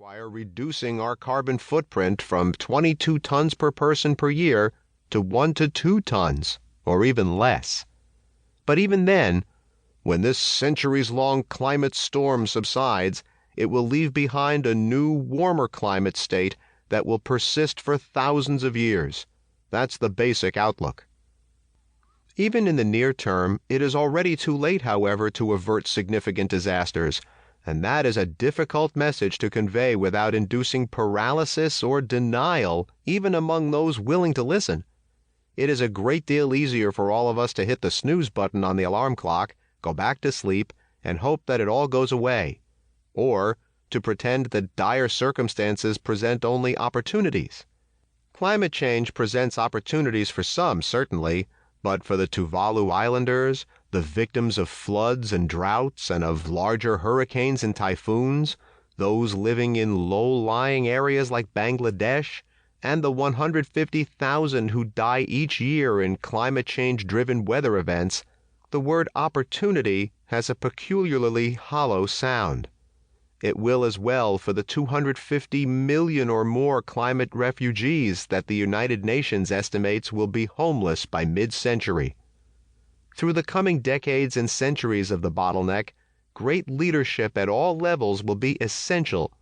require reducing our carbon footprint from 22 tons per person per year to 1 to 2 tons, or even less. But even then, when this centuries-long climate storm subsides, it will leave behind a new, warmer climate state that will persist for thousands of years. That's the basic outlook. Even in the near term, it is already too late, however, to avert significant disasters, and that is a difficult message to convey without inducing paralysis or denial, even among those willing to listen. It is a great deal easier for all of us to hit the snooze button on the alarm clock, go back to sleep, and hope that it all goes away, or to pretend that dire circumstances present only opportunities. Climate change presents opportunities for some, certainly, but for the Tuvalu Islanders, the victims of floods and droughts and of larger hurricanes and typhoons, those living in low-lying areas like Bangladesh, and the 150,000 who die each year in climate change-driven weather events, the word opportunity has a peculiarly hollow sound. It will as well for the 250 million or more climate refugees that the United Nations estimates will be homeless by mid-century. Through the coming decades and centuries of the bottleneck, great leadership at all levels will be essential.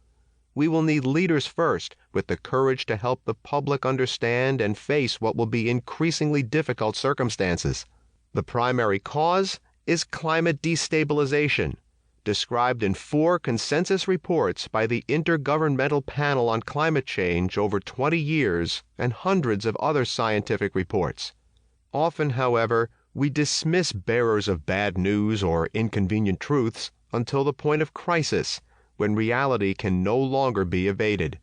We will need leaders first, with the courage to help the public understand and face what will be increasingly difficult circumstances. The primary cause is climate destabilization, described in 4 consensus reports by the Intergovernmental Panel on Climate Change over 20 years and hundreds of other scientific reports. Often, however, we dismiss bearers of bad news or inconvenient truths until the point of crisis, when reality can no longer be evaded.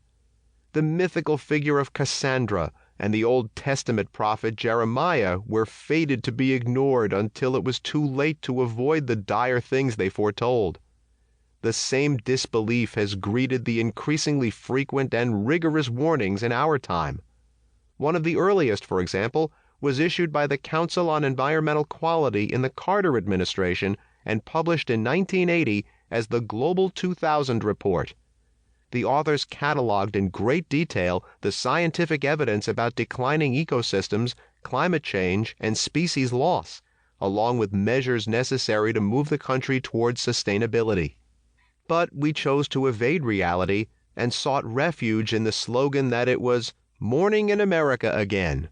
The mythical figure of Cassandra and the Old Testament prophet Jeremiah were fated to be ignored until it was too late to avoid the dire things they foretold. The same disbelief has greeted the increasingly frequent and rigorous warnings in our time. One of the earliest, for example, was issued by the Council on Environmental Quality in the Carter administration and published in 1980 as the Global 2000 Report. The authors cataloged in great detail the scientific evidence about declining ecosystems, climate change, and species loss, along with measures necessary to move the country towards sustainability. But we chose to evade reality and sought refuge in the slogan that it was "Morning in America again."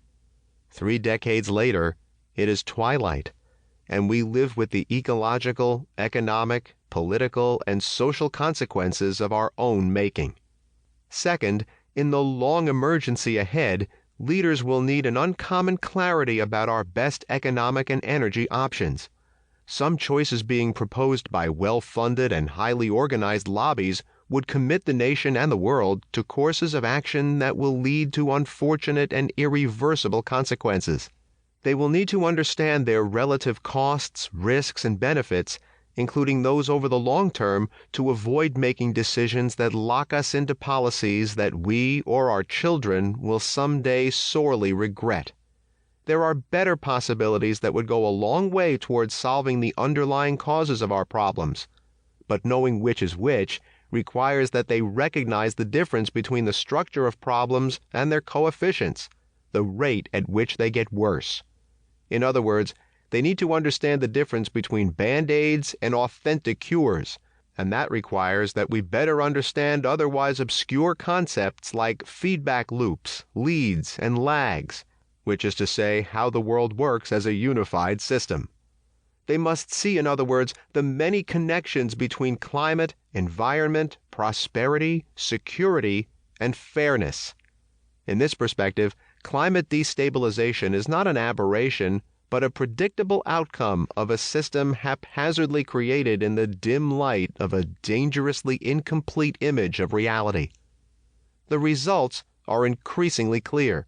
3 decades later, it is twilight, and we live with the ecological, economic, political, and social consequences of our own making. Second, in the long emergency ahead, leaders will need an uncommon clarity about our best economic and energy options. Some choices being proposed by well-funded and highly organized lobbies would commit the nation and the world to courses of action that will lead to unfortunate and irreversible consequences. They will need to understand their relative costs, risks, and benefits, including those over the long term, to avoid making decisions that lock us into policies that we or our children will someday sorely regret. There are better possibilities that would go a long way towards solving the underlying causes of our problems, but knowing which is which requires that they recognize the difference between the structure of problems and their coefficients, the rate at which they get worse. In other words, they need to understand the difference between Band-Aids and authentic cures, and that requires that we better understand otherwise obscure concepts like feedback loops, leads, and lags, which is to say how the world works as a unified system. They must see, in other words, the many connections between climate, environment, prosperity, security, and fairness. In this perspective, climate destabilization is not an aberration, but a predictable outcome of a system haphazardly created in the dim light of a dangerously incomplete image of reality. The results are increasingly clear.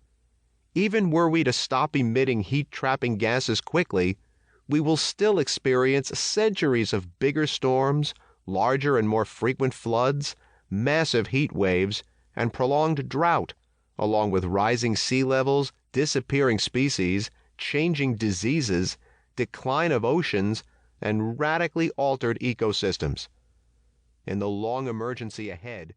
Even were we to stop emitting heat-trapping gases quickly, we will still experience centuries of bigger storms, larger and more frequent floods, massive heat waves, and prolonged drought, along with rising sea levels, disappearing species, changing diseases, decline of oceans, and radically altered ecosystems. In the long emergency ahead,